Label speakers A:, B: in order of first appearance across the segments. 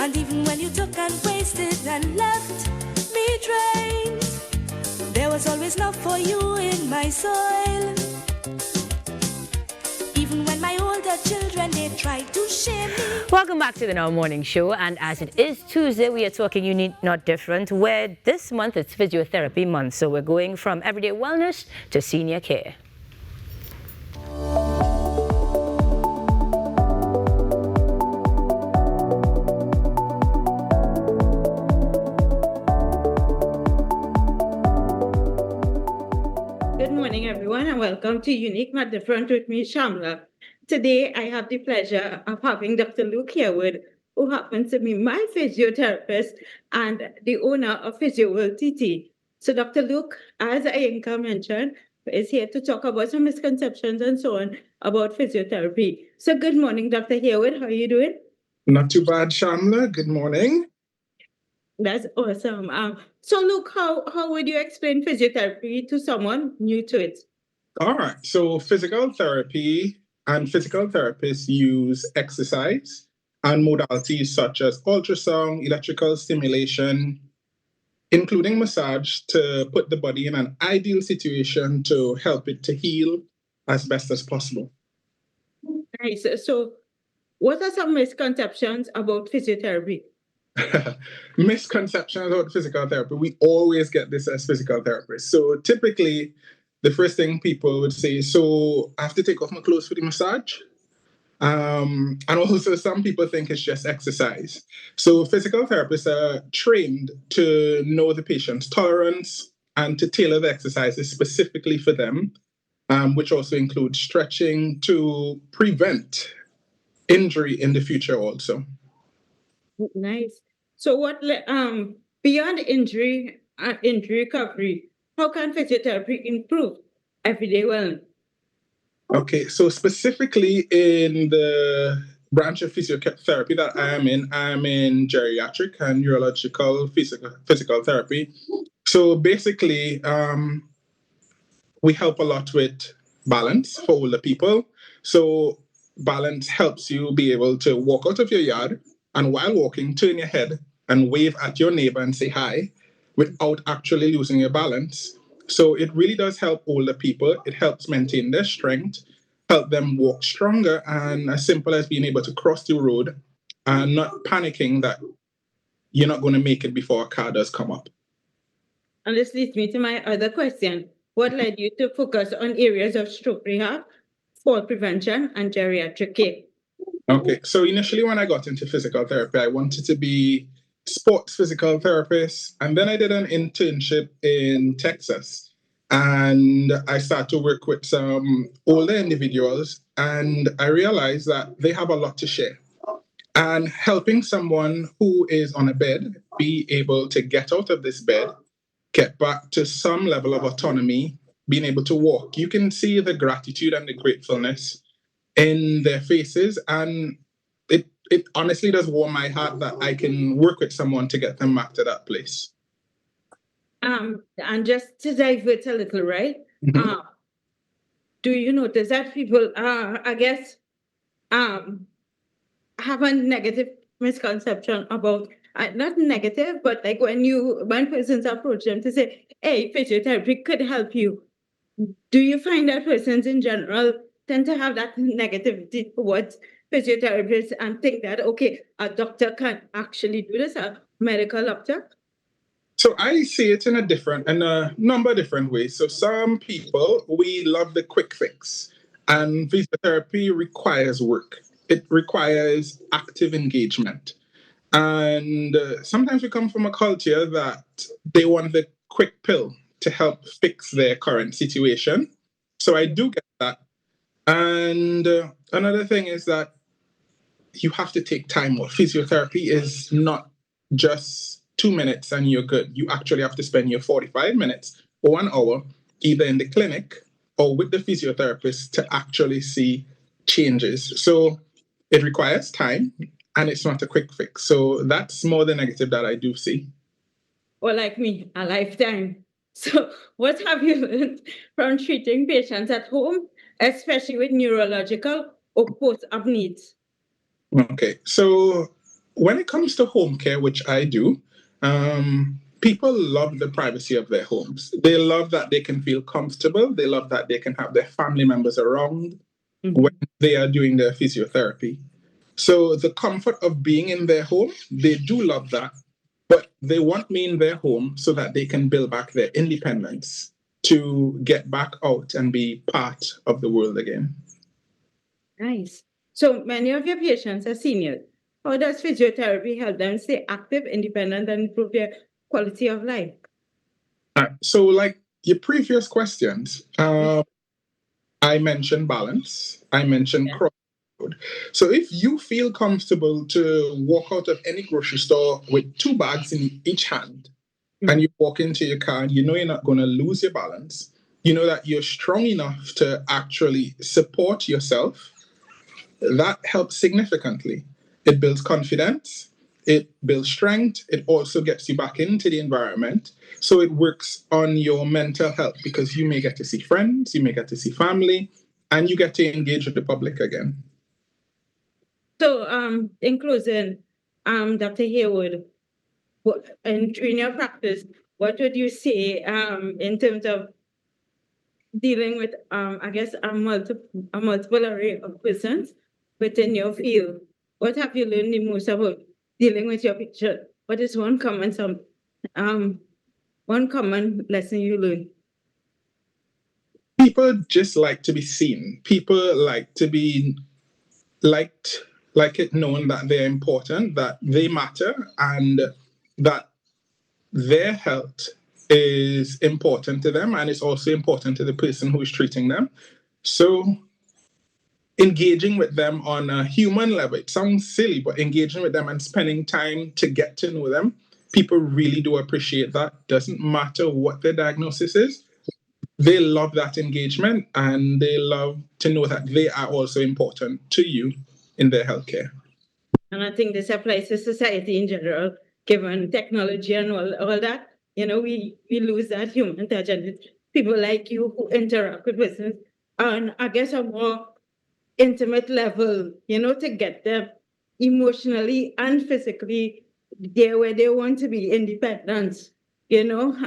A: And even when you took and wasted and left me drained, there was always love for you in my soil. Even when my older children, they tried to shame me.
B: Welcome back to the Now Morning Show, and as it is Tuesday, we are talking unique, not different, where this month it's Physiotherapy Month, so we're going from everyday wellness to senior care.
C: Good morning, everyone, and welcome to Unique Not Different with me, Shamla. Today, I have the pleasure of having Dr. Luke Harewood, who happens to be my physiotherapist and the owner of PhysioWorldTT. So Dr. Luke, as Ayinka mentioned, is here to talk about some misconceptions and so on about physiotherapy. So good morning, Dr. Harewood. How are you doing?
D: Not too bad, Shamla. Good morning.
C: That's awesome. So Luke, how would you explain physiotherapy to someone new to it?
D: All right. So physical therapy and physical therapists use exercise and modalities such as ultrasound, electrical stimulation, including massage, to put the body in an ideal situation to help it to heal as best as possible.
C: Nice. So what are some misconceptions about physiotherapy?
D: Misconceptions about physical therapy. We always get this as physical therapists. So typically, the first thing people would say, so I have to take off my clothes for the massage. And also some people think it's just exercise. So physical therapists are trained to know the patient's tolerance and to tailor the exercises specifically for them, which also includes stretching to prevent injury in the future also.
C: Nice. So what beyond injury recovery, how can physiotherapy improve everyday wellness?
D: Okay, so specifically in the branch of physiotherapy that I'm in geriatric and neurological physical therapy. So basically, we help a lot with balance for older people. So balance helps you be able to walk out of your yard and while walking, turn your head and wave at your neighbor and say hi without actually losing your balance. So it really does help older people. It helps maintain their strength, help them walk stronger, and as simple as being able to cross the road and not panicking that you're not going to make it before a car does come up.
C: And this leads me to my other question. What led you to focus on areas of stroke rehab, fall prevention, and geriatric care?
D: Okay, so initially when I got into physical therapy, I wanted to be sports physical therapist, and then I did an internship in Texas, and I started to work with some older individuals, and I realized that they have a lot to share. And helping someone who is on a bed be able to get out of this bed, get back to some level of autonomy, being able to walk, you can see the gratitude and the gratefulness in their faces, and it honestly does warm my heart that I can work with someone to get them back to that place.
C: And just to divert a little, right?
D: Mm-hmm.
C: Do you notice that people, I guess, have a negative misconception about not negative, but like when persons approach them to say, "Hey, physiotherapy could help you." Do you find that persons in general tend to have that negativity towards physiotherapists and think that, okay, a doctor can actually do this, a medical doctor?
D: So I see it in a number of different ways. So some people, we love the quick fix, and physiotherapy requires work. It requires active engagement. And sometimes we come from a culture that they want the quick pill to help fix their current situation. So I do get that. And another thing is that you have to take time off. Physiotherapy is not just 2 minutes and you're good. You actually have to spend your 45 minutes or 1 hour either in the clinic or with the physiotherapist to actually see changes. So it requires time and it's not a quick fix. So that's more the negative that I do see.
C: Or like me, a lifetime. So what have you learned from treating patients at home, especially with neurological or post-op needs?
D: Okay, so when it comes to home care, which I do, people love the privacy of their homes. They love that they can feel comfortable. They love that they can have their family members around when they are doing their physiotherapy. So the comfort of being in their home, they do love that, but they want me in their home so that they can build back their independence to get back out and be part of the world again.
C: Nice. So many of your patients are seniors. How does physiotherapy help them stay active, independent, and improve their quality of life?
D: So like your previous questions, I mentioned balance, I mentioned cross. So if you feel comfortable to walk out of any grocery store with 2 bags in each hand, and you walk into your car and you know you're not going to lose your balance, you know that you're strong enough to actually support yourself, that helps significantly. It builds confidence, it builds strength, it also gets you back into the environment. So it works on your mental health because you may get to see friends, you may get to see family, and you get to engage with the public again.
C: So, in closing, Dr. Harewood, in your practice, what would you say in terms of dealing with, I guess, a multiple array of persons within your field? What have you learned the most about dealing with your patient? What is one common lesson you learned?
D: People just like to be seen. People like to be liked, like it known that they're important, that they matter, and that their health is important to them, and it's also important to the person who is treating them. So engaging with them on a human level, it sounds silly, but engaging with them and spending time to get to know them, people really do appreciate that. Doesn't matter what their diagnosis is, they love that engagement, and they love to know that they are also important to you in their healthcare.
C: And I think this applies to society in general, given technology and all that. You know, we lose that human touch, and it's people like you who interact with persons on, I guess, a more intimate level, you know, to get them emotionally and physically there where they want to be, independent. You know,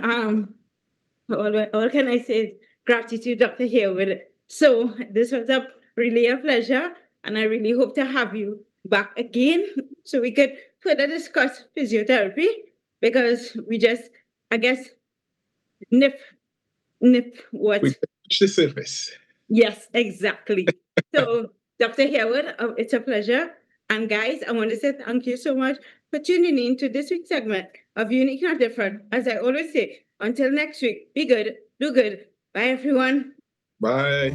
C: all can I say? Gratitude, Dr. Harewood. So this was really a pleasure, and I really hope to have you back again so we could further discuss physiotherapy, because we just, I guess, nip what.
D: We touch the surface.
C: Yes, exactly. So, Dr. Harewood, it's a pleasure. And guys, I want to say thank you so much for tuning in to this week's segment of Unique Not Different. As I always say, until next week, be good, do good. Bye, everyone.
D: Bye.